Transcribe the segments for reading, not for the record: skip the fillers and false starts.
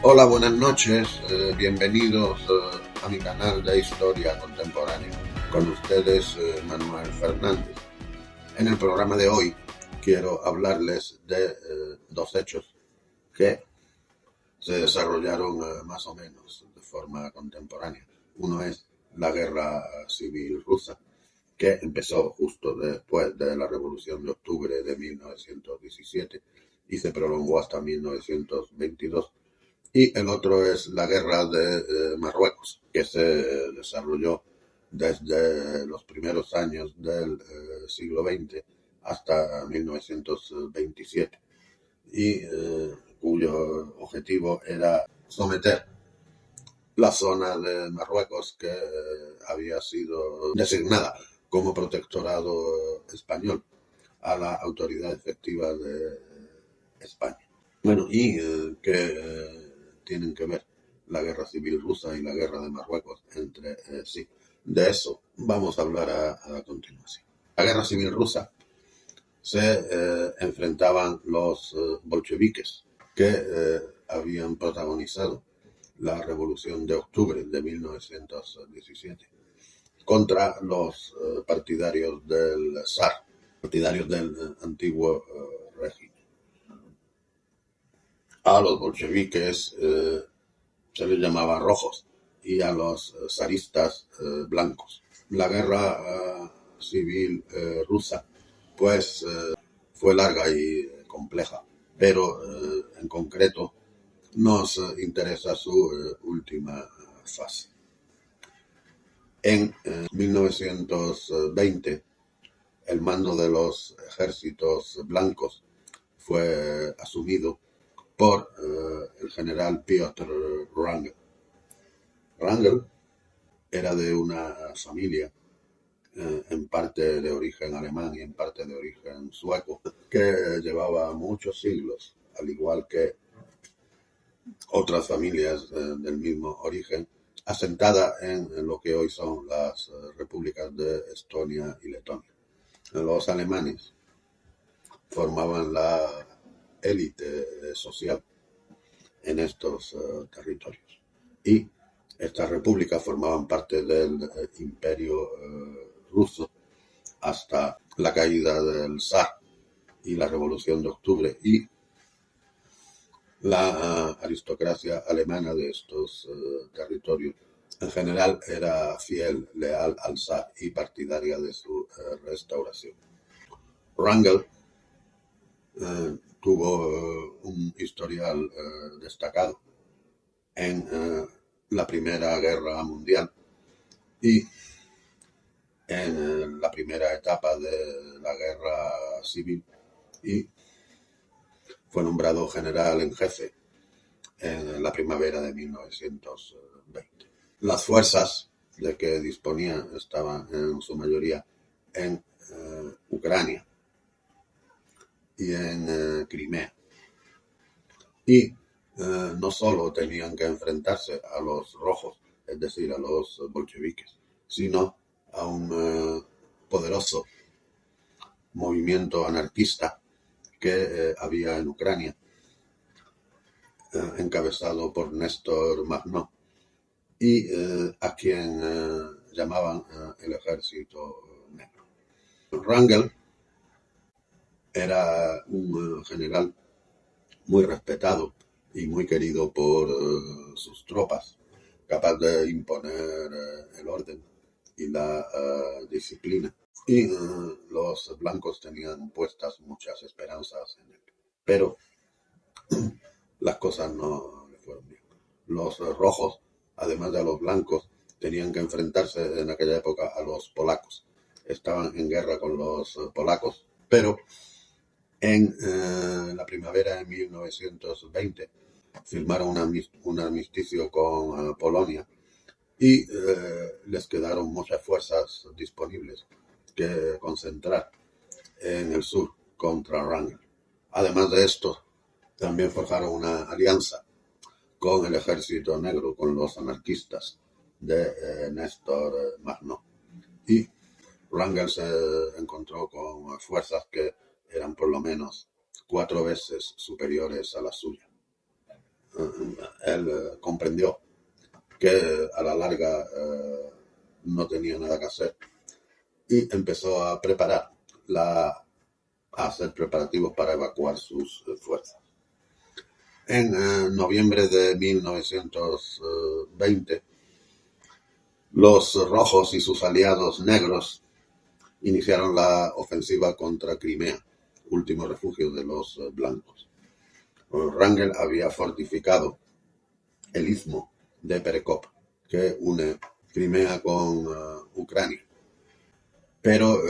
Hola, buenas noches, bienvenidos a mi canal de Historia Contemporánea. Con ustedes, Manuel Fernández. En el programa de hoy quiero hablarles de dos hechos que se desarrollaron más o menos de forma contemporánea. Uno es la Guerra Civil Rusa, que empezó justo después de la Revolución de Octubre de 1917 y se prolongó hasta 1922. Y el otro es la Guerra de Marruecos, que se desarrolló desde los primeros años del siglo XX hasta 1927 y cuyo objetivo era someter la zona de Marruecos que había sido designada como protectorado español a la autoridad efectiva de España. Bueno, y que tienen que ver la guerra civil rusa y la guerra de Marruecos entre sí. De eso vamos a hablar a continuación. La guerra civil rusa se enfrentaban los bolcheviques que habían protagonizado la Revolución de Octubre de 1917 contra los partidarios del zar, partidarios del antiguo régimen. A los bolcheviques se les llamaba rojos y a los zaristas blancos. La guerra civil rusa pues fue larga y compleja, pero en concreto nos interesa su última fase. En 1920 el mando de los ejércitos blancos fue asumido por el general Piotr Wrangel. Wrangel era de una familia en parte de origen alemán y en parte de origen sueco, que llevaba muchos siglos, al igual que otras familias del mismo origen, asentada en lo que hoy son las repúblicas de Estonia y Letonia. Los alemanes formaban la élite social en estos territorios y estas repúblicas formaban parte del imperio ruso hasta la caída del zar y la Revolución de Octubre, y la aristocracia alemana de estos territorios en general era fiel, leal al zar y partidaria de su restauración. Wrangel tuvo un historial destacado en la Primera Guerra Mundial y en la primera etapa de la Guerra Civil, y fue nombrado general en jefe en la primavera de 1920. Las fuerzas de que disponía estaban en su mayoría en Ucrania y en Crimea. Y no solo tenían que enfrentarse a los rojos, es decir, a los bolcheviques, sino a un poderoso movimiento anarquista que había en Ucrania, encabezado por Néstor Makhno, y a quien llamaban el Ejército Negro. Wrangel era un general muy respetado y muy querido por sus tropas, capaz de imponer el orden y la disciplina. Y los blancos tenían puestas muchas esperanzas en él. Pero las cosas no le fueron bien. Los rojos, además de a los blancos, tenían que enfrentarse en aquella época a los polacos. Estaban en guerra con los polacos, pero en la primavera de 1920 firmaron un armisticio con Polonia y les quedaron muchas fuerzas disponibles que concentrar en el sur contra Wrangel. Además de esto, también forjaron una alianza con el Ejército Negro, con los anarquistas de Néstor Makhno. Y Wrangel se encontró con fuerzas que eran por lo menos 4 veces superiores a la suya. él comprendió que a la larga no tenía nada que hacer y empezó a hacer preparativos para evacuar sus fuerzas. En noviembre de 1920, los rojos y sus aliados negros iniciaron la ofensiva contra Crimea, último refugio de los blancos. Wrangel había fortificado el istmo de Perekop, que une Crimea con Ucrania. Pero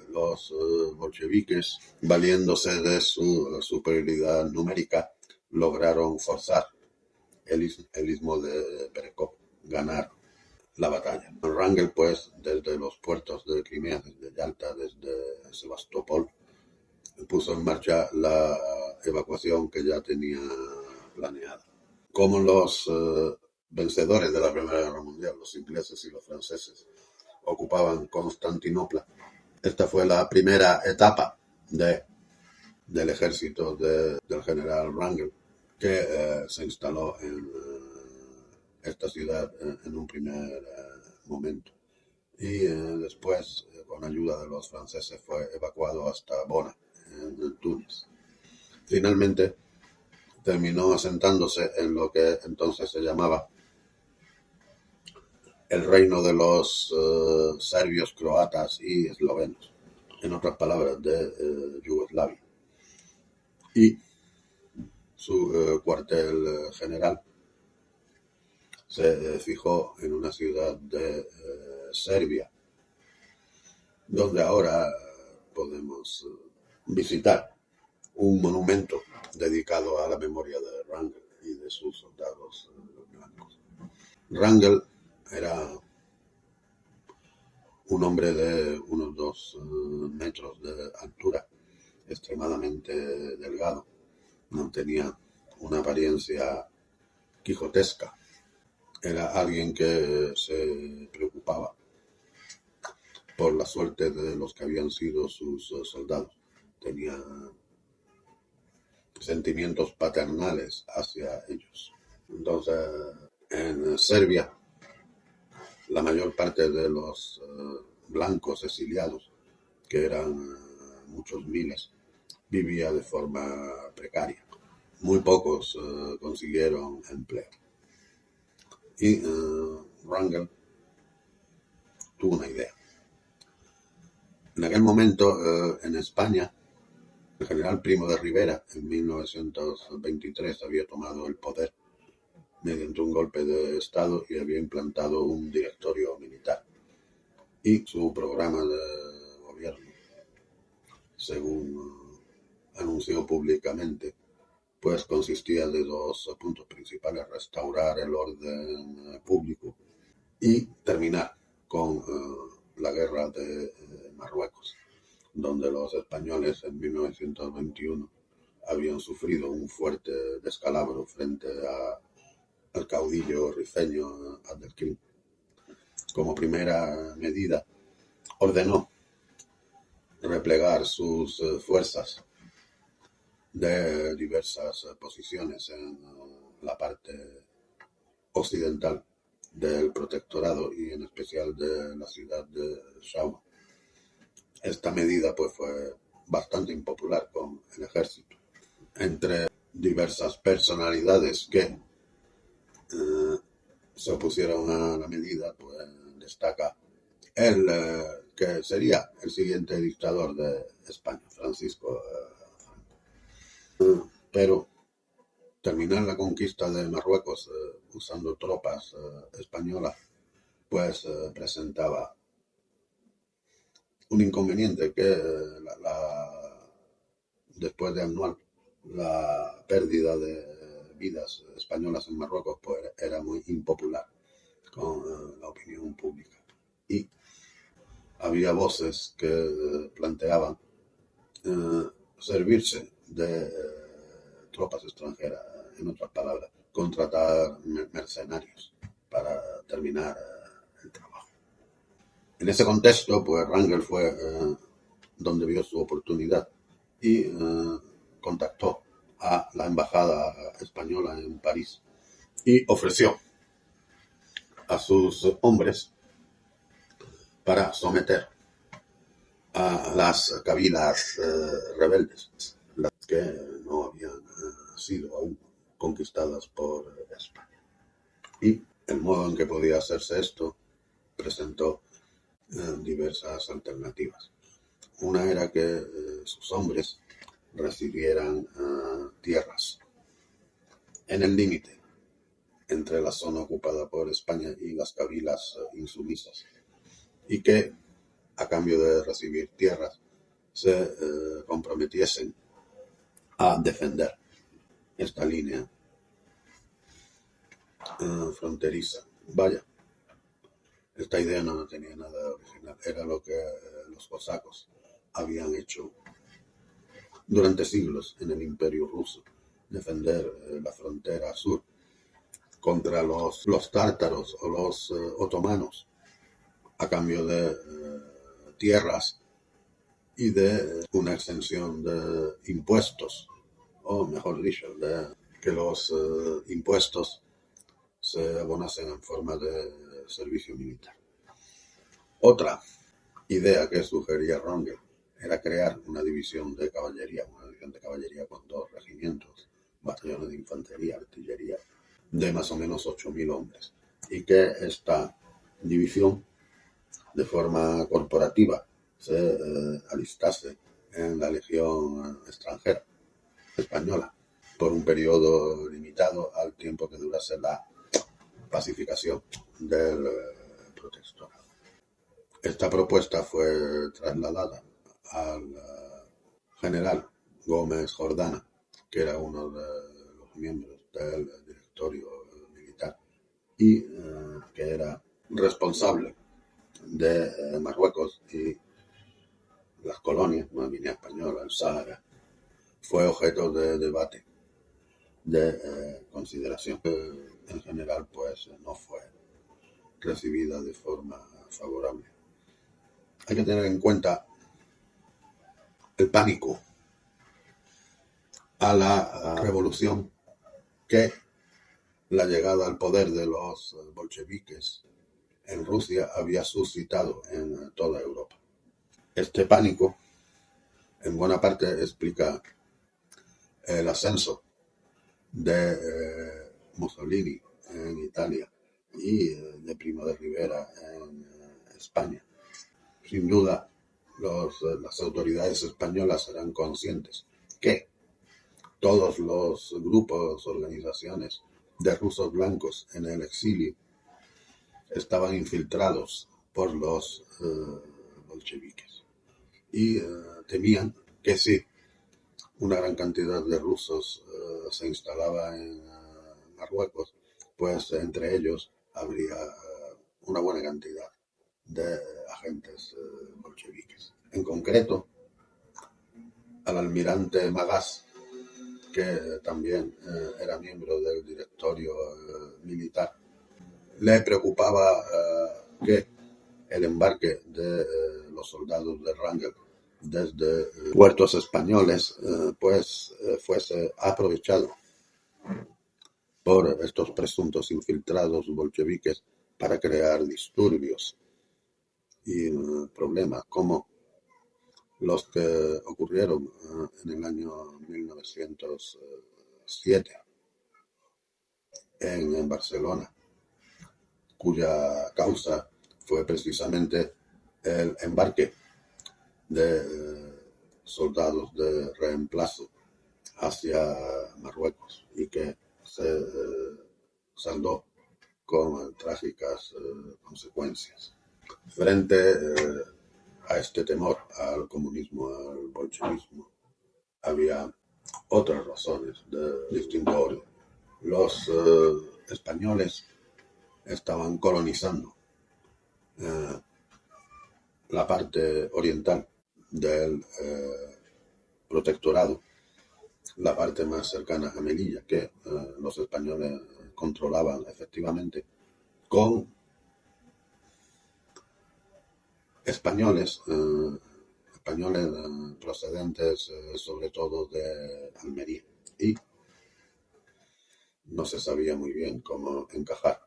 los bolcheviques, valiéndose de su superioridad numérica, lograron forzar el istmo de Perekop, ganar la batalla. Wrangel, pues, desde los puertos de Crimea, desde Yalta, desde Sebastopol, puso en marcha la evacuación que ya tenía planeada. Como los vencedores de la Primera Guerra Mundial, los ingleses y los franceses, ocupaban Constantinopla, esta fue la primera etapa del ejército del general Wrangel, que se instaló en esta ciudad en un primer momento. Y después, con ayuda de los franceses, fue evacuado hasta Bona, en Túnez. Finalmente, terminó asentándose en lo que entonces se llamaba el reino de los serbios, croatas y eslovenos, en otras palabras, de Yugoslavia. Y su cuartel general se fijó en una ciudad de Serbia, donde ahora podemos visitar un monumento dedicado a la memoria de Wrangel y de sus soldados blancos. Wrangel era un hombre de unos 2 metros de altura, extremadamente delgado. Mantenía una apariencia quijotesca. Era alguien que se preocupaba por la suerte de los que habían sido sus soldados. Tenía sentimientos paternales hacia ellos. Entonces, en Serbia, la mayor parte de los blancos exiliados, que eran muchos miles, vivía de forma precaria. Muy pocos consiguieron empleo. Y Wrangel tuvo una idea. En aquel momento, en España, el general Primo de Rivera, en 1923, había tomado el poder mediante un golpe de Estado y había implantado un directorio militar. Y su programa de gobierno, según anunció públicamente, pues consistía de 2 puntos principales: restaurar el orden público y terminar con la guerra de Marruecos, donde los españoles en 1921 habían sufrido un fuerte descalabro frente al caudillo rifeño Abdelkrim. Como primera medida, ordenó replegar sus fuerzas de diversas posiciones en la parte occidental del protectorado y en especial de la ciudad de Sauma. Esta medida pues fue bastante impopular con el ejército. Entre diversas personalidades que se opusieron a la medida, pues destaca el que sería el siguiente dictador de España, Francisco Franco. Pero terminar la conquista de Marruecos usando tropas españolas, pues presentaba un inconveniente, que después de anual la pérdida de vidas españolas en Marruecos, pues era muy impopular con la opinión pública. Y había voces que planteaban servirse de tropas extranjeras, en otras palabras, contratar mercenarios para terminar el trabajo. En ese contexto, pues Wrangel fue donde vio su oportunidad y contactó a la embajada española en París y ofreció a sus hombres para someter a las cabilas rebeldes, las que no habían sido aún conquistadas por España. Y el modo en que podía hacerse esto presentó diversas alternativas. Una era que sus hombres recibieran tierras en el límite entre la zona ocupada por España y las cabilas insumisas, y que a cambio de recibir tierras se comprometiesen a defender esta línea fronteriza. Vaya, esta idea no tenía nada original, era lo que los cosacos habían hecho durante siglos en el Imperio ruso, defender la frontera sur contra los tártaros o los otomanos a cambio de tierras y de una exención de impuestos, o mejor dicho, de que los impuestos se abonasen en forma de servicio militar. Otra idea que sugería Rangel era crear una división de caballería con 2 regimientos, batallones de infantería, artillería, de más o menos 8.000 hombres, y que esta división, de forma corporativa, se alistase en la legión extranjera española por un periodo limitado al tiempo que durase la pacificación del protectorado. Esta propuesta fue trasladada al general Gómez Jordana, que era uno de los miembros del directorio militar y que era responsable de Marruecos y las colonias, la Guinea Española, el Sáhara. Fue objeto de debate, de consideración. En general, pues no fue recibida de forma favorable. Hay que tener en cuenta el pánico a la revolución que la llegada al poder de los bolcheviques en Rusia había suscitado en toda Europa. Este pánico, en buena parte, explica el ascenso de Mussolini en Italia y de Primo de Rivera en España. Sin duda, las autoridades españolas eran conscientes que todos los grupos, organizaciones de rusos blancos en el exilio estaban infiltrados por los bolcheviques y temían que si una gran cantidad de rusos se instalaba en Marruecos, pues entre ellos habría una buena cantidad de agentes bolcheviques. En concreto, al almirante Magas, que también era miembro del directorio militar, le preocupaba que el embarque de los soldados de Rangel desde puertos españoles fuese aprovechado por estos presuntos infiltrados bolcheviques para crear disturbios y problemas como los que ocurrieron en el año 1907 en Barcelona, cuya causa fue precisamente el embarque de soldados de reemplazo hacia Marruecos y que se saldó con trágicas consecuencias. Frente a este temor al comunismo, al bolchevismo, había otras razones de distinto orden. Los españoles estaban colonizando la parte oriental del protectorado, la parte más cercana a Melilla, que los españoles controlaban efectivamente, con españoles procedentes sobre todo de Almería. Y no se sabía muy bien cómo encajar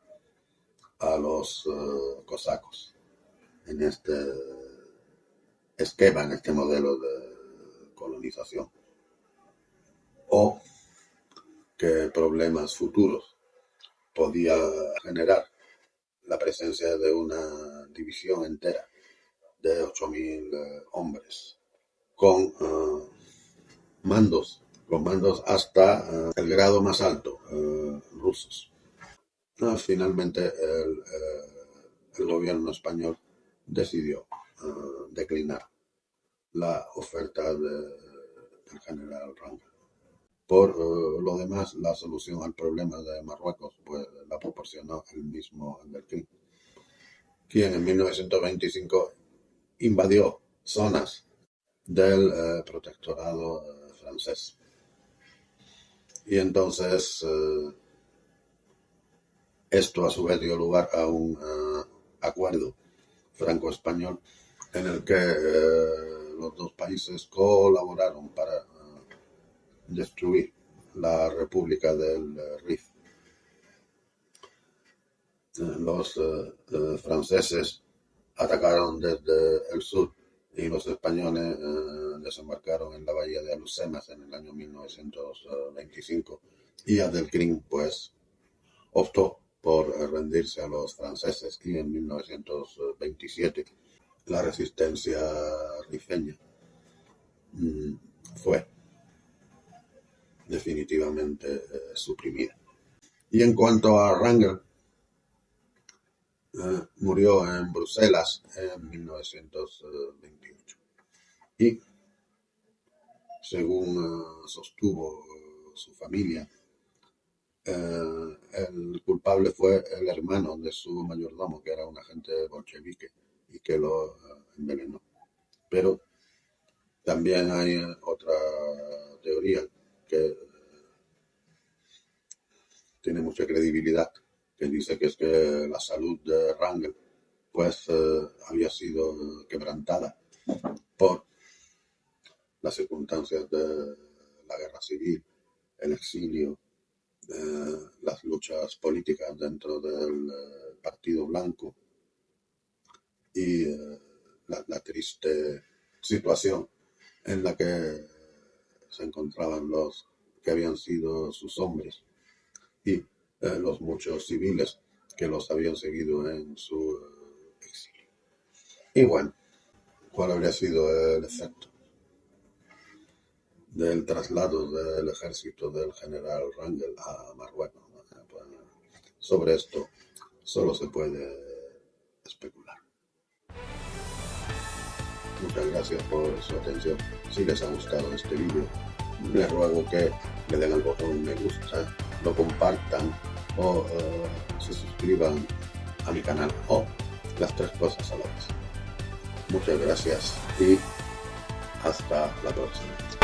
a los cosacos en este esquema, en este modelo de colonización, o qué problemas futuros podía generar la presencia de una división entera de 8.000 hombres con mandos hasta el grado más alto, rusos. Finalmente el gobierno español decidió declinar la oferta del general Rangel. Por lo demás, la solución al problema de Marruecos pues la proporcionó el mismo Abdelkrim, quien en 1925 invadió zonas del protectorado francés. Y entonces esto a su vez dio lugar a un acuerdo franco-español en el que los dos países colaboraron para destruir la República del Rif. Los franceses atacaron desde el sur y los españoles desembarcaron en la bahía de Alhucemas en el año 1925 y Abdelkrim pues optó por rendirse a los franceses y en 1927 la resistencia rifeña fue definitivamente suprimida. Y en cuanto a Rangel, murió en Bruselas en 1928 y según sostuvo su familia, el culpable fue el hermano de su mayordomo, que era un agente bolchevique y que lo envenenó. Pero también hay otra teoría que tiene mucha credibilidad, que dice que es que la salud de Rangel pues había sido quebrantada por las circunstancias de la guerra civil, el exilio, las luchas políticas dentro del Partido Blanco y la triste situación en la que se encontraban los que habían sido sus hombres y los muchos civiles que los habían seguido en su exilio. Y bueno, ¿cuál habría sido el efecto del traslado del ejército del general Rangel a Marruecos? Pues, sobre esto solo se puede especular. Muchas gracias por su atención. Si les ha gustado este vídeo, les ruego que le den al botón me gusta, lo compartan o se suscriban a mi canal o las tres cosas a la vez. Muchas gracias y hasta la próxima.